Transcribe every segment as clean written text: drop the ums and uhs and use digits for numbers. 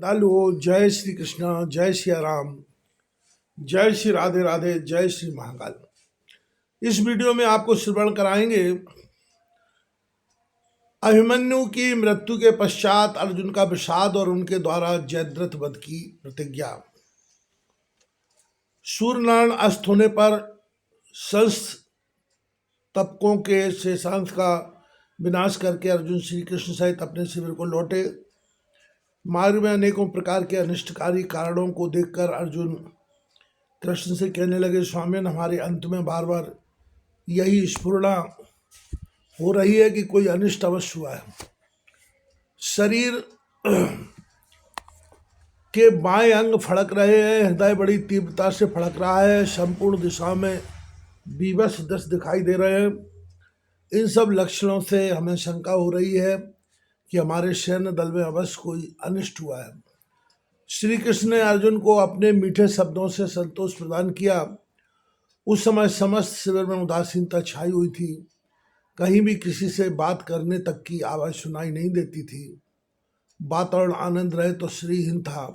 श्रद्धालु हो, जय श्री कृष्ण, जय श्री राम, जय श्री राधे राधे, जय श्री महाकाल। इस वीडियो में आपको श्रवण कराएंगे अभिमन्यु की मृत्यु के पश्चात अर्जुन का विषाद और उनके द्वारा जयद्रथ वध की प्रतिज्ञा। सूर्यनारायण अस्त होने पर संस्तप्तकों के शेषांश का विनाश करके अर्जुन श्री कृष्ण सहित अपने शिविर को लौटे। मार्ग में अनेकों प्रकार के अनिष्टकारी कारणों को देखकर अर्जुन कृष्ण से कहने लगे, स्वामिन, हमारे अंत में बार बार यही स्फुरणा हो रही है कि कोई अनिष्ट अवश्य हुआ है। शरीर के बाएं अंग फड़क रहे हैं, हृदय बड़ी तीव्रता से फड़क रहा है, संपूर्ण दिशा में बीभत्स दृश्य दिखाई दे रहे हैं। इन सब लक्षणों से हमें शंका हो रही है कि हमारे सैन्य दल में अवश्य कोई अनिष्ट हुआ है। श्री कृष्ण ने अर्जुन को अपने मीठे शब्दों से संतोष प्रदान किया। उस समय समस्त शिविर में उदासीनता छाई हुई थी। कहीं भी किसी से बात करने तक की आवाज़ सुनाई नहीं देती थी। वातावरण आनंद रहे तो श्रीहीन था।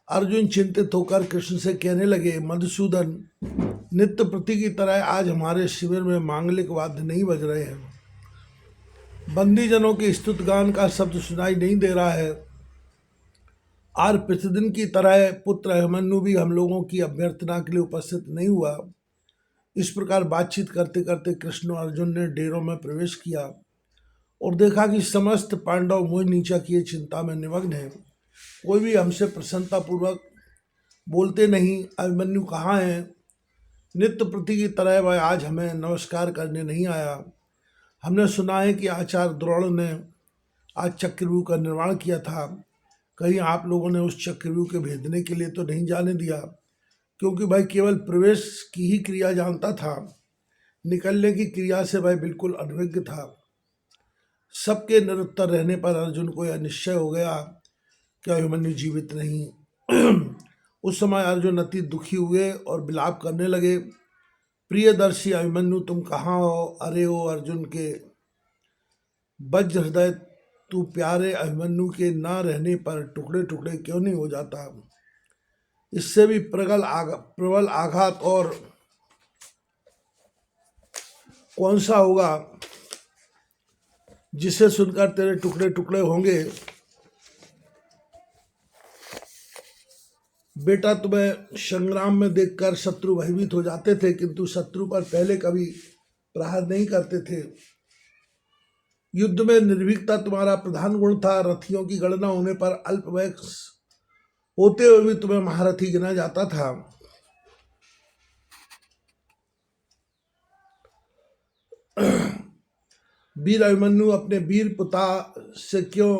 अर्जुन चिंतित होकर कृष्ण से कहने लगे, मधुसूदन, नित्य प्रति की तरह आज हमारे शिविर में मांगलिक वाद्य नहीं बज रहे हैं। बंदीजनों के स्तुतिगान का शब्द सुनाई नहीं दे रहा है। आज प्रतिदिन की तरह पुत्र अभिमन्यु भी हम लोगों की अभ्यर्थना के लिए उपस्थित नहीं हुआ। इस प्रकार बातचीत करते करते कृष्ण और अर्जुन ने डेरों में प्रवेश किया और देखा कि समस्त पांडव मोह नीचा किए चिंता में निमग्न हैं। कोई भी हमसे प्रसन्नतापूर्वक बोलते नहीं। अभिमन्यु कहाँ है? नित्य प्रति की तरह वह आज हमें नमस्कार करने नहीं आया। हमने सुना है कि आचार्य द्रोण ने आज चक्रव्यूह का निर्माण किया था। कहीं आप लोगों ने उस चक्रव्यूह के भेदने के लिए तो नहीं जाने दिया? क्योंकि भाई केवल प्रवेश की ही क्रिया जानता था, निकलने की क्रिया से भाई बिल्कुल अनभिज्ञ था। सबके निरुत्तर रहने पर अर्जुन को यह निश्चय हो गया कि अभिमन्यु जीवित नहीं। उस समय अर्जुन अति दुखी हुए और विलाप करने लगे। प्रियदर्शी अभिमन्यु, तुम कहाँ हो? अरे ओ अर्जुन के वज्र हृदय, तू प्यारे अभिमन्यु के न रहने पर टुकड़े टुकड़े क्यों नहीं हो जाता? इससे भी प्रबल आघात और कौन सा होगा जिसे सुनकर तेरे टुकड़े टुकड़े होंगे। बेटा, तुम्हें संग्राम में देखकर शत्रु भयभीत हो जाते थे, किंतु शत्रु पर पहले कभी प्रहार नहीं करते थे। युद्ध में निर्भीकता तुम्हारा प्रधान गुण था। रथियों की गणना होने पर अल्प वयस होते हुए भी तुम्हें महारथी गिना जाता था। वीर अभिमन्यु, अपने वीर पिता से क्यों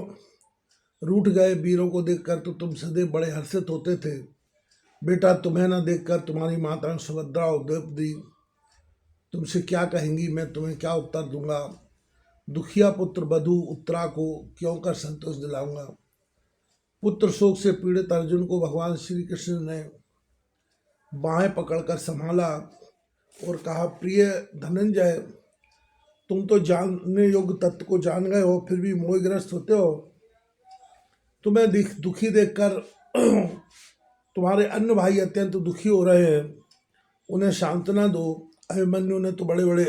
रूठ गए? वीरों को देखकर तो तुम सदैव बड़े हर्षित होते थे। बेटा, तुम्हें न देखकर तुम्हारी माता सुभद्रा और द्रौपदी तुमसे क्या कहेंगी? मैं तुम्हें क्या उत्तर दूंगा? दुखिया पुत्र वधु उत्तरा को क्यों कर संतोष दिलाऊंगा? पुत्र शोक से पीड़ित अर्जुन को भगवान श्री कृष्ण ने बाहें पकड़कर संभाला और कहा, प्रिय धनंजय, तुम तो जानने योग्य तत्व को जान गए हो, फिर भी मोहग्रस्त होते हो। तुम्हें दुखी देखकर तुम्हारे अन्य भाई अत्यंत दुखी हो रहे हैं, उन्हें सांत्वना दो। अभिमन्यु ने तो बड़े बड़े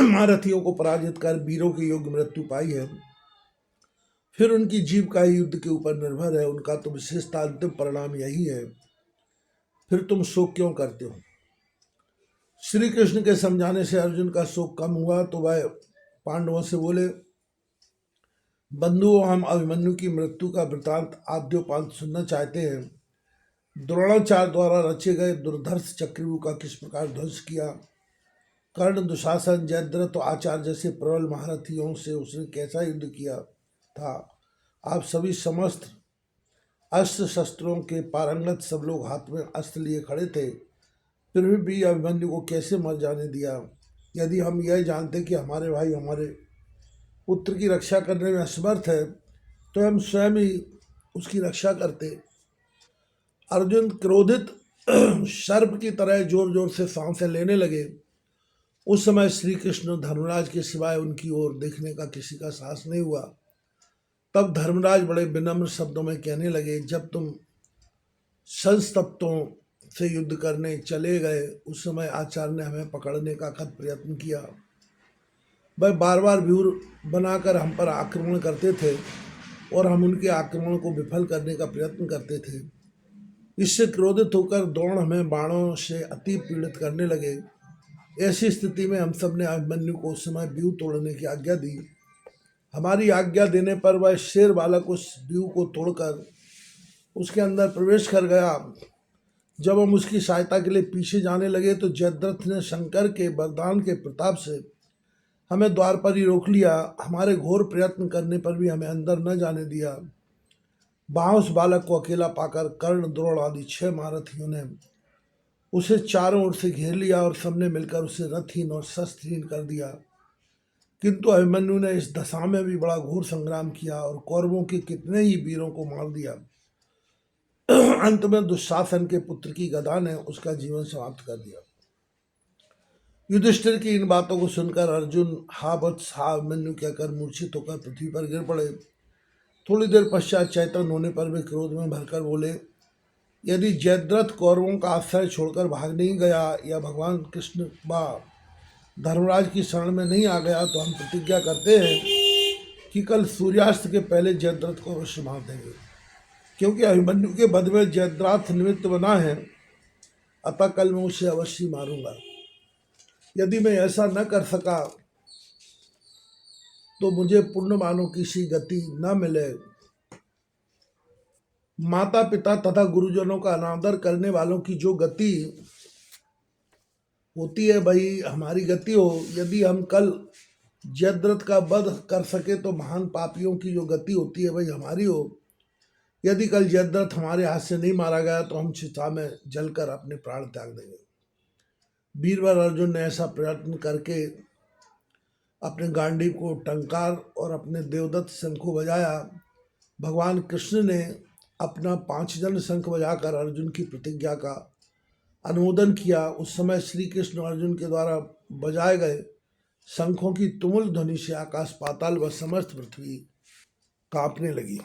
महारथियों को पराजित कर वीरों की योग्य मृत्यु पाई है, फिर उनकी जीव का ही युद्ध के ऊपर निर्भर है। उनका तो विशेषता अंतिम परिणाम यही है, फिर तुम शोक क्यों करते हो? श्री कृष्ण के समझाने से अर्जुन का शोक कम हुआ तो वह पांडवों से बोले, बंधुओं, हम अभिमन्यु की मृत्यु का वृतांत आद्योपांत सुनना चाहते हैं। द्रोणाचार्य द्वारा रचे गए दुर्धर्ष चक्रव्यूह का किस प्रकार ध्वंस किया, कर्ण, दुशासन, जयद्रथ और आचार्य जैसे प्रबल महारथियों से उसने कैसा युद्ध किया था। आप सभी समस्त अस्त्र शस्त्रों के पारंगत, सब लोग हाथ में अस्त्र लिए खड़े थे, फिर भी अभिमन्यु को कैसे मर जाने दिया? यदि हम यह जानते कि हमारे भाई हमारे पुत्र की रक्षा करने में असमर्थ है तो हम स्वयं ही उसकी रक्षा करते। अर्जुन क्रोधित सर्प की तरह जोर जोर से सांसें लेने लगे। उस समय श्री कृष्ण धर्मराज के सिवाय उनकी ओर देखने का किसी का साहस नहीं हुआ। तब धर्मराज बड़े विनम्र शब्दों में कहने लगे, जब तुम संस्तप्तों से युद्ध करने चले गए उस समय आचार्य ने हमें पकड़ने का अथक प्रयत्न किया। वह बार बार व्यूह बनाकर हम पर आक्रमण करते थे और हम उनके आक्रमण को विफल करने का प्रयत्न करते थे। इससे क्रोधित होकर द्रोण हमें बाणों से अति पीड़ित करने लगे। ऐसी स्थिति में हम सब ने अभिमन्यु को उस समय व्यूह तोड़ने की आज्ञा दी। हमारी आज्ञा देने पर वह शेर बालक उस व्यूह को तोड़कर उसके अंदर प्रवेश कर गया। जब हम उसकी सहायता के लिए पीछे जाने लगे तो जयद्रथ ने शंकर के वरदान के प्रताप से हमें द्वार पर ही रोक लिया। हमारे घोर प्रयत्न करने पर भी हमें अंदर न जाने दिया। वहाँ उस बालक को अकेला पाकर कर्ण, द्रोण आदि 6 महारथियों ने उसे चारों ओर से घेर लिया और सबने मिलकर उसे रथहीन और शस्त्रहीन कर दिया। किंतु अभिमन्यु ने इस दशा में भी बड़ा घोर संग्राम किया और कौरवों के कितने ही वीरों को मार दिया। अंत में दुशासन के पुत्र की गदा ने उसका जीवन समाप्त कर दिया। युधिष्ठिर की इन बातों को सुनकर अर्जुन हा वत्स हा अभिमन्यु कहकर मूर्छित होकर पृथ्वी पर गिर पड़े। थोड़ी देर पश्चात चैतन्य होने पर वे क्रोध में भरकर बोले, यदि जयद्रथ कौरवों का आश्रय छोड़कर भाग नहीं गया या भगवान कृष्ण व धर्मराज की शरण में नहीं आ गया तो हम प्रतिज्ञा करते हैं कि कल सूर्यास्त के पहले जयद्रथ को अवश्य मार देंगे, क्योंकि अभिमन्यु के वध में जयद्रथ निमित्त बना है। अतः कल मैं उसे अवश्य मारूंगा। यदि मैं ऐसा न कर सका तो मुझे पुण्य मानो की सी गति न मिले। माता पिता तथा गुरुजनों का अनादर करने वालों की जो गति होती है वही हमारी गति हो। यदि हम कल जयद्रथ का वध कर सके तो महान पापियों की जो गति होती है वही हमारी हो। यदि कल जयद्रथ हमारे हाथ से नहीं मारा गया तो हम चिता में जलकर अपने प्राण त्याग देंगे। वीरवर अर्जुन ने ऐसा प्रयत्न करके अपने गांडीव को टंकार और अपने देवदत्त शंख को बजाया। भगवान कृष्ण ने अपना 5 जन शंख बजाकर अर्जुन की प्रतिज्ञा का अनुमोदन किया। उस समय श्री कृष्ण अर्जुन के द्वारा बजाए गए शंखों की तुमुल ध्वनि से आकाश पाताल व समस्त पृथ्वी कांपने लगी।